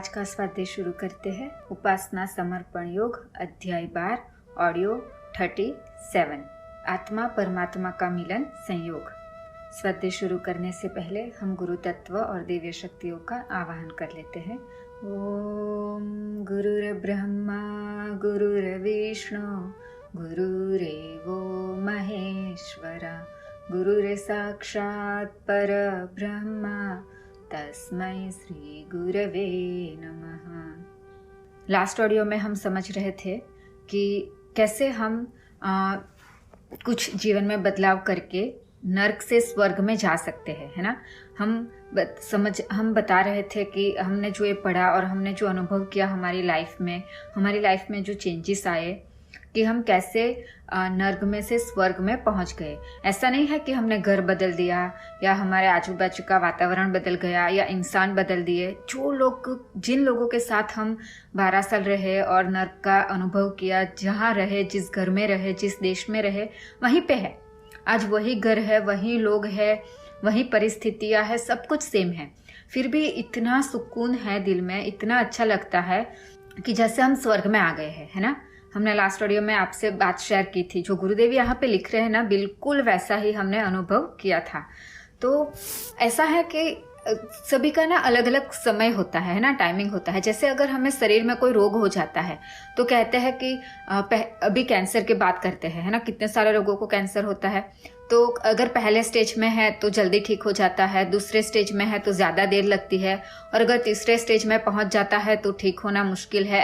आज का स्वाध्याय शुरू करते हैं। उपासना समर्पण योग अध्याय 12 ऑडियो 37 आत्मा परमात्मा का मिलन संयोग। स्वाध्याय शुरू करने से पहले हम गुरु तत्व और दिव्य शक्तियों का आवाहन कर लेते हैं। ओम गुरुर्ब्रह्मा गुरुर्विष्णु गुरुरेवो महेश्वरा गुरुरे साक्षात् परब्रह्मा तस्मै श्री गुरवे नमः। लास्ट ऑडियो में हम समझ रहे थे कि कैसे हम कुछ जीवन में बदलाव करके नर्क से स्वर्ग में जा सकते हैं, है ना। हम बता रहे थे कि हमने जो ये पढ़ा और हमने जो अनुभव किया हमारी लाइफ में जो चेंजेस आए कि हम कैसे नर्क में से स्वर्ग में पहुंच गए। ऐसा नहीं है कि हमने घर बदल दिया या हमारे आजू बाजू का वातावरण बदल गया या इंसान बदल दिए। जिन लोगों के साथ हम 12 साल रहे और नर्क का अनुभव किया, जहाँ रहे, जिस घर में रहे, जिस देश में रहे, वहीं पे है। आज वही घर है, वही लोग है, वही परिस्थितियाँ है, सब कुछ सेम है। फिर भी इतना सुकून है दिल में, इतना अच्छा लगता है कि जैसे हम स्वर्ग में आ गए हैं, है ना। हमने लास्ट ऑडियो में आपसे बात शेयर की थी, जो गुरुदेव यहाँ पे लिख रहे हैं ना, बिल्कुल वैसा ही हमने अनुभव किया था। तो ऐसा है कि सभी का ना अलग अलग समय होता है ना, टाइमिंग होता है। जैसे अगर हमें शरीर में कोई रोग हो जाता है तो कहते हैं कि अभी कैंसर की बात करते हैं, है ना। कितने सारे लोगों को कैंसर होता है। तो अगर पहले स्टेज में है तो जल्दी ठीक हो जाता है, दूसरे स्टेज में है तो ज़्यादा देर लगती है, और अगर तीसरे स्टेज में पहुंच जाता है तो ठीक होना मुश्किल है।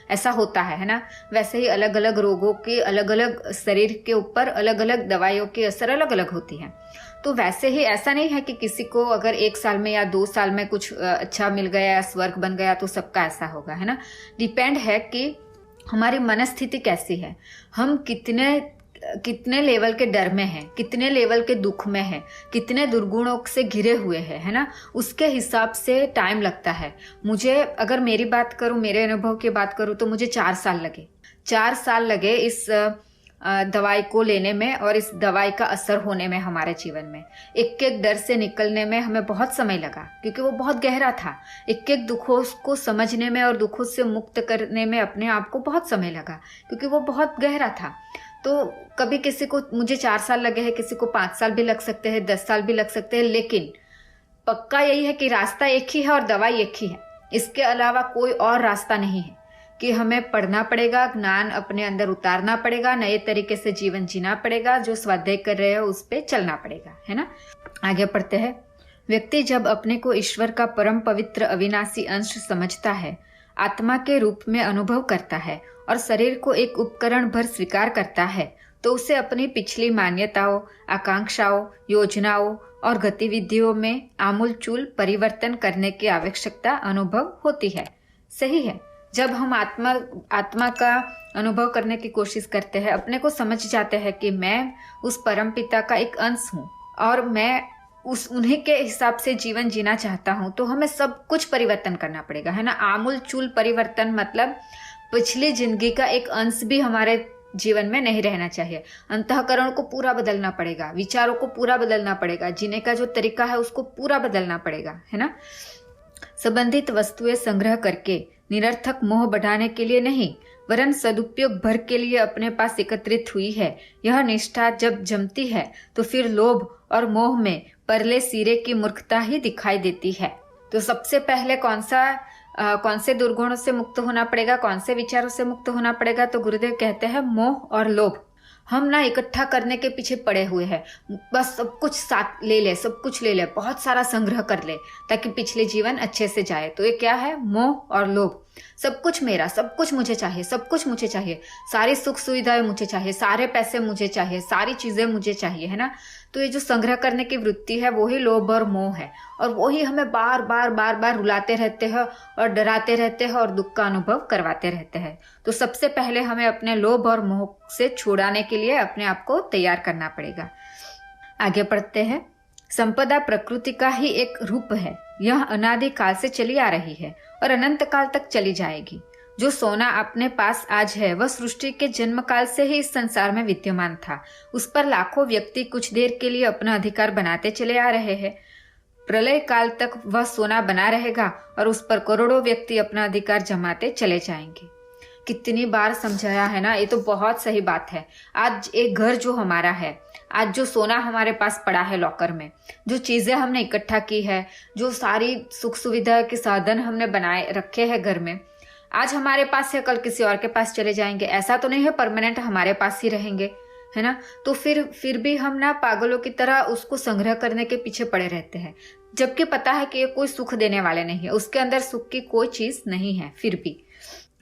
ऐसा होता है ना। वैसे ही अलग अलग रोगों के अलग अलग शरीर के ऊपर अलग अलग दवाइयों की असर अलग अलग होती है। तो वैसे ही ऐसा नहीं है कि किसी को अगर 1 साल में या 2 साल में कुछ अच्छा मिल गया या स्वर्ग बन गया तो सबका ऐसा होगा, है ना। डिपेंड है कि हमारी मनस्थिति कैसी है, हम कितने लेवल के डर में हैं, कितने लेवल के दुख में हैं, कितने दुर्गुणों से घिरे हुए हैं, है ना। उसके हिसाब से टाइम लगता है। मुझे अगर मेरी बात करूं, मेरे अनुभव की बात करूं तो मुझे 4 साल लगे। 4 साल लगे इस दवाई को लेने में और इस दवाई का असर होने में हमारे जीवन में। एक एक डर से निकलने में हमें बहुत समय लगा, क्योंकि वो बहुत गहरा था। एक एक दुखों को समझने में और दुखों से मुक्त करने में अपने आप को बहुत समय लगा, क्योंकि वो बहुत गहरा था। तो कभी किसी को, मुझे 4 साल लगे हैं, किसी को 5 साल भी लग सकते हैं, 10 साल भी लग सकते हैं, लेकिन पक्का यही है कि रास्ता एक ही है और दवाई एक ही है। इसके अलावा कोई और रास्ता नहीं है कि हमें पढ़ना पड़ेगा, ज्ञान अपने अंदर उतारना पड़ेगा, नए तरीके से जीवन जीना पड़ेगा, जो स्वाध्याय कर रहे हो उस पर चलना पड़ेगा, है ना। आगे पढ़ते हैं। व्यक्ति जब अपने को ईश्वर का परम पवित्र अविनाशी अंश समझता है, आत्मा के रूप में अनुभव करता है और शरीर को एक उपकरण भर स्वीकार करता है, तो उसे अपनी पिछली मान्यताओं, आकांक्षाओं, योजनाओं और गतिविधियों में आमूलचूल परिवर्तन करने की आवश्यकता अनुभव होती है। सही है। जब हम आत्मा का अनुभव करने की कोशिश करते हैं, अपने को समझ जाते हैं कि मैं उस परम पिता का एक अंश हूँ और मैं उन्हीं के हिसाब से जीवन जीना चाहता हूँ, तो हमें सब कुछ परिवर्तन करना पड़ेगा, है ना। आमूलचूल परिवर्तन मतलब पिछली जिंदगी का एक अंश भी हमारे जीवन में नहीं रहना चाहिए। अंतःकरण को पूरा बदलना पड़ेगा, विचारों को पूरा बदलना पड़ेगा, जीने का जो तरीका है उसको पूरा बदलना पड़ेगा, है ना। संबंधित वस्तुएं संग्रह करके निरर्थक मोह बढ़ाने के लिए नहीं, वरन सदुपयोग भर के लिए अपने पास एकत्रित हुई है। यह निष्ठा जब जमती है तो फिर लोभ और मोह में परले सिरे की मूर्खता ही दिखाई देती है। तो सबसे पहले कौन से दुर्गुणों से मुक्त होना पड़ेगा, कौन से विचारों से मुक्त होना पड़ेगा? तो गुरुदेव कहते हैं मोह और लोभ। हम ना इकट्ठा करने के पीछे पड़े हुए हैं, बस सब कुछ साथ ले ले, सब कुछ ले ले, बहुत सारा संग्रह कर ले ताकि पिछले जीवन अच्छे से जाए। तो ये क्या है? मोह और लोभ। सब कुछ मेरा, सब कुछ मुझे चाहिए, सब कुछ मुझे चाहिए, सारी सुख सुविधाएं मुझे चाहिए, सारे पैसे मुझे चाहिए, सारी चीजें मुझे चाहिए, है ना। तो ये जो संग्रह करने की वृत्ति है वही लोभ और मोह है, और वही हमें बार बार रुलाते रहते हैं और डराते रहते हैं और दुख का अनुभव करवाते रहते हैं। तो सबसे पहले हमें अपने लोभ और मोह से छुड़ाने के लिए अपने आप को तैयार करना पड़ेगा। आगे पढ़ते हैं। संपदा प्रकृति का ही एक रूप है। यह अनादि काल से चली आ रही है और अनंत काल तक चली जाएगी। जो सोना अपने पास आज है वह सृष्टि के जन्म काल से ही इस संसार में विद्यमान था। उस पर लाखों व्यक्ति कुछ देर के लिए अपना अधिकार बनाते चले आ रहे हैं। प्रलय काल तक वह सोना बना रहेगा और उस पर करोड़ों व्यक्ति अपना अधिकार जमाते चले जाएंगे। कितनी बार समझाया है ना, ये तो बहुत सही बात है। आज एक घर जो हमारा है, आज जो सोना हमारे पास पड़ा है लॉकर में, जो चीजें हमने इकट्ठा की है, जो सारी सुख सुविधा के साधन हमने बनाए रखे हैं घर में, आज हमारे पास है, कल किसी और के पास चले जाएंगे। ऐसा तो नहीं है परमानेंट हमारे पास ही रहेंगे, है ना। तो फिर भी हम ना पागलों की तरह उसको संग्रह करने के पीछे पड़े रहते हैं, जबकि पता है कि ये कोई सुख देने वाले नहीं है, उसके अंदर सुख की कोई चीज नहीं है फिर भी।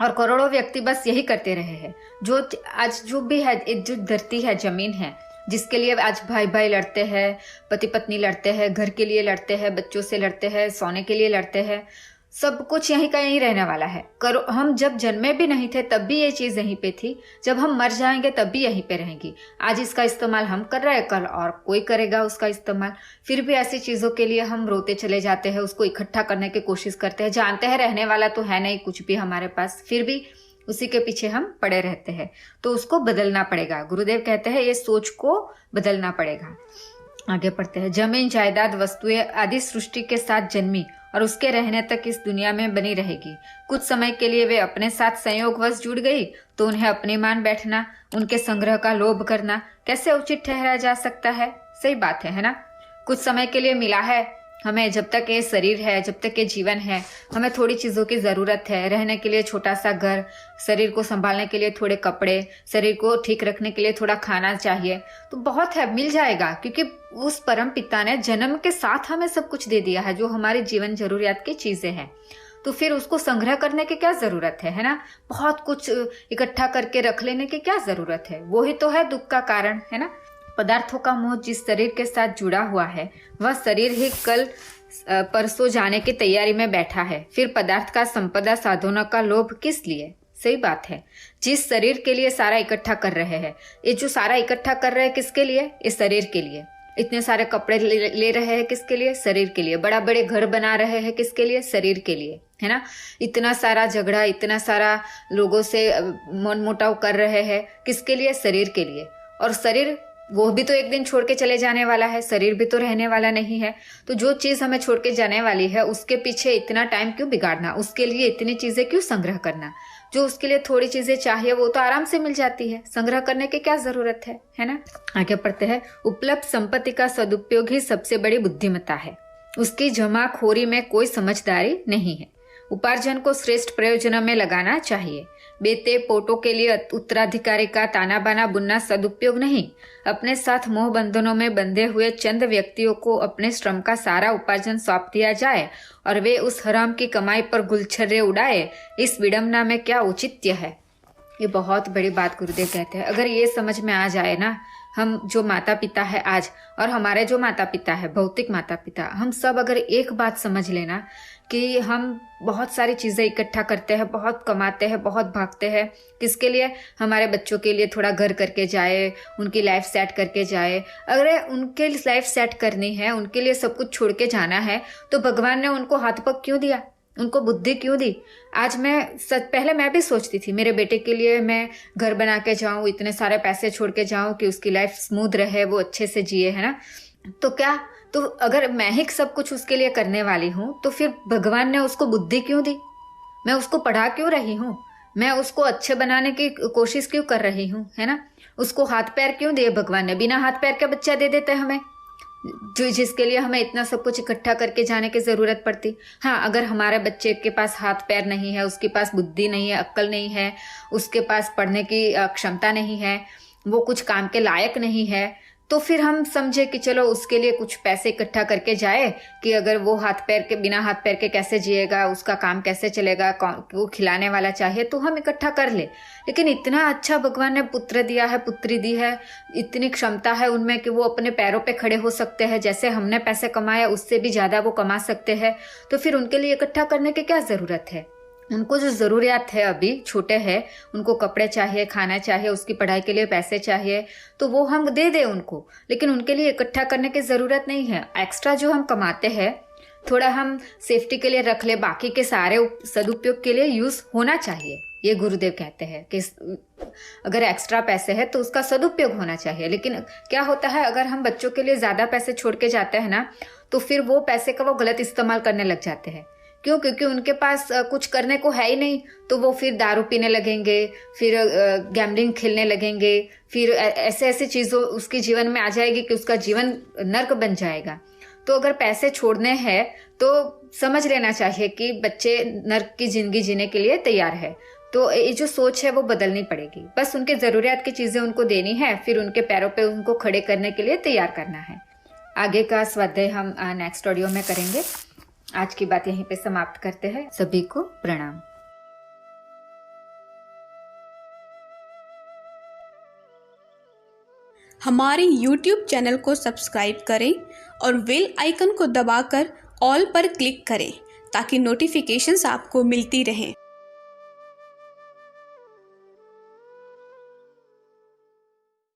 और करोड़ों व्यक्ति बस यही करते रहे हैं। जो आज जो भी है, जो धरती है, जमीन है, जिसके लिए आज भाई भाई लड़ते हैं, पति पत्नी लड़ते हैं, घर के लिए लड़ते हैं, बच्चों से लड़ते हैं, सोने के लिए लड़ते हैं, सब कुछ यहीं का यहीं रहने वाला है। हम जब जन्मे भी नहीं थे तब भी ये चीज यहीं पे थी, जब हम मर जाएंगे तब भी यहीं पे रहेंगी। आज इसका इस्तेमाल हम कर रहे हैं, कल और कोई करेगा उसका इस्तेमाल। फिर भी ऐसी चीजों के लिए हम रोते चले जाते हैं, उसको इकट्ठा करने की कोशिश करते हैं, जानते हैं रहने वाला तो है नहीं कुछ भी हमारे पास, फिर भी उसी के पीछे हम पड़े रहते हैं। तो उसको बदलना पड़ेगा। गुरुदेव कहते हैं ये सोच को बदलना पड़ेगा। आगे पढ़ते हैं। जमीन, जायदाद, वस्तुएं आदि सृष्टि के साथ जन्मी और उसके रहने तक इस दुनिया में बनी रहेगी। कुछ समय के लिए वे अपने साथ संयोगवश जुड़ गई तो उन्हें अपनी मान बैठना, उनके संग्रह का लोभ करना कैसे उचित ठहराया जा सकता है? सही बात है ना। कुछ समय के लिए मिला है हमें, जब तक ये शरीर है, जब तक ये जीवन है, हमें थोड़ी चीजों की जरूरत है। रहने के लिए छोटा सा घर, शरीर को संभालने के लिए थोड़े कपड़े, शरीर को ठीक रखने के लिए थोड़ा खाना चाहिए, तो बहुत है, मिल जाएगा। क्योंकि उस परम पिता ने जन्म के साथ हमें सब कुछ दे दिया है, जो हमारी जीवन जरूरियात की चीजें हैं। तो फिर उसको संग्रह करने की क्या जरूरत है ना। बहुत कुछ इकट्ठा करके रख लेने की क्या जरूरत है? वो ही तो है दुख का कारण, है ना। पदार्थों का मोह जिस शरीर के साथ जुड़ा हुआ है, वह शरीर ही कल परसों जाने की तैयारी में बैठा है। फिर पदार्थ का, संपदा, साधनों का लोभ किस लिए? सही बात है। जिस शरीर के लिए सारा इकट्ठा कर रहे हैं, ये जो सारा इकट्ठा कर रहे हैं किसके लिए? इस शरीर के लिए। इतने सारे कपड़े ले रहे हैं किसके लिए? शरीर के लिए। बड़ा बड़े घर बना रहे हैं किसके लिए? शरीर के लिए, है ना। इतना सारा झगड़ा, इतना सारा लोगों से मनमुटाव कर रहे हैं किसके लिए? शरीर के लिए। और शरीर वो भी तो एक दिन छोड़ के चले जाने वाला है, शरीर भी तो रहने वाला नहीं है। तो जो चीज हमें छोड़ के जाने वाली है उसके पीछे इतना टाइम क्यों बिगाड़ना? उसके लिए इतनी चीजें क्यों संग्रह करना? जो उसके लिए थोड़ी चीजें चाहिए वो तो आराम से मिल जाती है, संग्रह करने की क्या जरूरत है ना। आगे पढ़ते हैं। उपलब्ध संपत्ति का सदुपयोग ही सबसे बड़ी बुद्धिमत्ता है, उसकी जमाखोरी में कोई समझदारी नहीं है। उपार्जन को श्रेष्ठ प्रयोजनों में लगाना चाहिए। बेटे पोटों के लिए उत्तराधिकारी का ताना बाना बुनना सदुपयोग नहीं। अपने साथ मोह बंधनों में बंधे हुए चंद व्यक्तियों को अपने श्रम का सारा उपार्जन सौंप दिया जाए और वे उस हराम की कमाई पर गुलछर्रे उड़ाए, इस विडंबना में क्या औचित्य है? ये बहुत बड़ी बात गुरुदेव कहते हैं। अगर ये समझ में आ जाए ना, हम जो माता पिता है आज और हमारे जो माता पिता है, भौतिक माता पिता, हम सब अगर एक बात समझ लेना कि हम बहुत सारी चीज़ें इकट्ठा करते हैं, बहुत कमाते हैं, बहुत भागते हैं, किसके लिए? हमारे बच्चों के लिए थोड़ा घर करके जाए, उनकी लाइफ सेट करके जाए। अगर उनके लाइफ सेट करनी है, उनके लिए सब कुछ छोड़ के जाना है, तो भगवान ने उनको हाथ पग क्यों दिया? उनको बुद्धि क्यों दी? आज पहले मैं भी सोचती थी मेरे बेटे के लिए मैं घर बना के जाऊं, इतने सारे पैसे छोड़ के जाऊं कि उसकी लाइफ स्मूथ रहे, वो अच्छे से जिए, है ना। तो क्या, तो अगर मैं ही सब कुछ उसके लिए करने वाली हूं, तो फिर भगवान ने उसको बुद्धि क्यों दी? मैं उसको पढ़ा क्यों रही हूं? मैं उसको अच्छे बनाने की कोशिश क्यों कर रही हूं, है ना। उसको हाथ पैर क्यों दिए भगवान ने? बिना हाथ पैर के बच्चा दे देते हमें, जो जिसके लिए हमें इतना सब कुछ इकट्ठा करके जाने की जरूरत पड़ती। हाँ, अगर हमारे बच्चे के पास हाथ पैर नहीं है, उसके पास बुद्धि नहीं है, अक्ल नहीं है, उसके पास पढ़ने की क्षमता नहीं है, वो कुछ काम के लायक नहीं है, तो फिर हम समझे कि चलो उसके लिए कुछ पैसे इकट्ठा करके जाए कि अगर वो हाथ पैर के, बिना हाथ पैर के कैसे जिएगा, उसका काम कैसे चलेगा, वो खिलाने वाला चाहिए तो हम इकट्ठा कर ले। लेकिन इतना अच्छा भगवान ने पुत्र दिया है, पुत्री दी है, इतनी क्षमता है उनमें कि वो अपने पैरों पे खड़े हो सकते हैं, जैसे हमने पैसे कमाए उससे भी ज्यादा वो कमा सकते हैं। तो फिर उनके लिए इकट्ठा करने की क्या जरूरत है? उनको जो जरूरियात है, अभी छोटे हैं, उनको कपड़े चाहिए, खाना चाहिए, उसकी पढ़ाई के लिए पैसे चाहिए, तो वो हम दे दे उनको। लेकिन उनके लिए इकट्ठा करने की जरूरत नहीं है। एक्स्ट्रा जो हम कमाते हैं थोड़ा हम सेफ्टी के लिए रख ले, बाकी के सारे सदुपयोग के लिए यूज होना चाहिए। ये गुरुदेव कहते हैं कि अगर एक्स्ट्रा पैसे है तो उसका सदुपयोग होना चाहिए। लेकिन क्या होता है, अगर हम बच्चों के लिए ज्यादा पैसे छोड़ के जाते हैं ना, तो फिर वो पैसे का वो गलत इस्तेमाल करने लग जाते हैं। क्यों? क्योंकि उनके पास कुछ करने को है ही नहीं, तो वो फिर दारू पीने लगेंगे, फिर गैम्बलिंग खेलने लगेंगे, फिर ऐसे ऐसे चीज़ों उसके जीवन में आ जाएगी कि उसका जीवन नर्क बन जाएगा। तो अगर पैसे छोड़ने हैं तो समझ लेना चाहिए कि बच्चे नर्क की जिंदगी जीने के लिए तैयार है। तो ये जो सोच है वो बदलनी पड़ेगी। बस उनके ज़रूरियात की चीज़ें उनको देनी है, फिर उनके पैरों पे उनको खड़े करने के लिए तैयार करना है। आगे का स्वाध्याय हम नेक्स्ट ऑडियो में करेंगे। आज की बात यहीं पे समाप्त करते हैं। सभी को प्रणाम। हमारे YouTube चैनल को सब्सक्राइब करें और बेल आइकन को दबाकर ऑल पर क्लिक करें ताकि नोटिफिकेशंस आपको मिलती रहें।